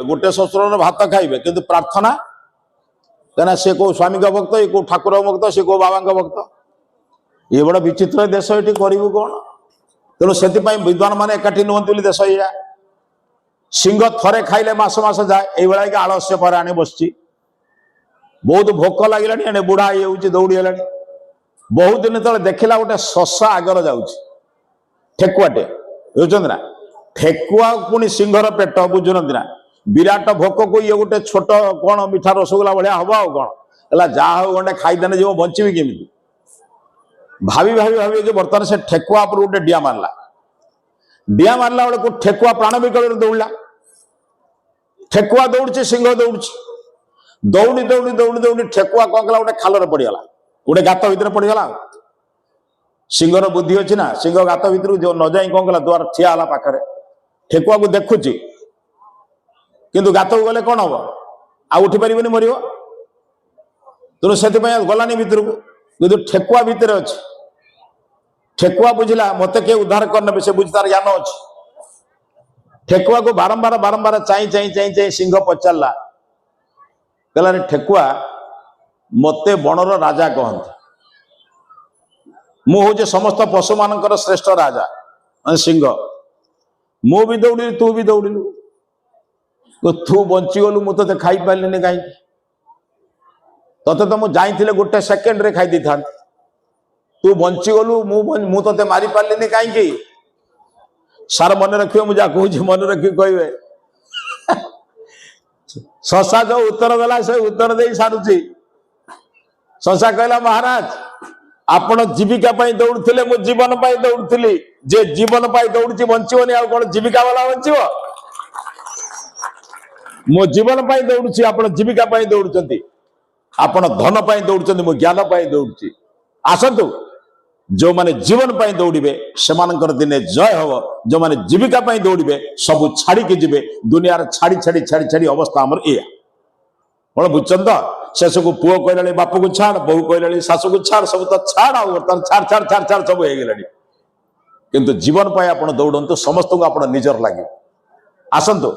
गोटे शस्त्र भात खाइबे किंतु प्रार्थना कहना से को स्वामी का भक्त ये को ठाकुर भक्त से को बाबा भक्त ये बड़ा विचित्र देश ये करू कौन तेणु से विद्वान मैंने एकाठी नुहति देश या सिंह थरे खाइले मास मास जाए ये कि आलस्य पर आने बस बहुत भोक लगे बुढ़ा ये दौड़ी है बहुत दिन तले देखला गोटे शशा आगर जाऊँगी ठेकुआटे बुझुना ना ठेकुआ पुणी सिंहर पेट बुझुना ना विराट भोक को ये गोटे छोट कौन मीठा रसगोला भाया हम आ कौन है जहा हो गंडे खाईदेने जी बची केमी भाभी भाभी भाभी कि बर्तमान से ठेकुआ पर गोटे डिया मारला बेले को ठेकुआ प्राण विकल दौड़ा ठेकुआ दौड़ सिंह दौड़ दौड़ी दौड़ी दौड़ी दौड़ी ठेकुआ कौन कला गोटे खाल पड़गला गोटे गात भितर पड़गला सिंहर बुद्धि अच्छी ना सिंह गात भितर जो न जाई कौन कला द्वार ठिया है पाखे ठेकुआ को देखुची किंतु गात को गले कौन हम आ उठी पार मर तेणु से गलानी भितर को किंतु ठेकुआ भितर अच्छे ठेकुआ बुझला मत किए उद्धार करने से बुझ तार ज्ञान अच्छे ठेकुआ को बारंबार बारंबार चाई चाई चाई चाई सिंह पचारा कहला ठेकुआ मते बनर राजा कहते मुझे समस्त पशु मानकर श्रेष्ठ राजा सिंह मु भी दौड़ी तू भी दौड़िलु तो तू बंचीगलु मुझे खाई पारे कहीं ते तो मुझे गोटे सेकेंड रे खाई था तू बंचीगलु मुझे मारी पारे कहीं सार मन रखिए मुझे कहूँ मन रखी कहे शशा जो उत्तर देला से उत्तर दे सारुची शशा कहला महाराज आपण जीविका दौड़े मु जीवन दौड़ी जे जीवन दौड़ी बंचोनी आ कौन जीविका वाला बंचो मो जीवन दौड़ी आप जीविका दौड़ आपण धन दौड़ मो ज्ञान दौड़ी आसतु जो माने जीवन दौड़े से दिने जय हम जो माने जीविका दौड़े सबू छाड़ी के जीवे दुनिया छाड़ी छाड़ी छाड़ी छाड़ी अवस्था आमर या कौन बुझन तो शेष को पुओ कहला बाप को छाड़ बहु कहला शाशु को छाड़ सब तो छाड़ छाड़ छाड़ छाड़ छाड़ सब हो गला किंतु जीवन आप दौड़ू समस्त को आप निजर लगे आसतु।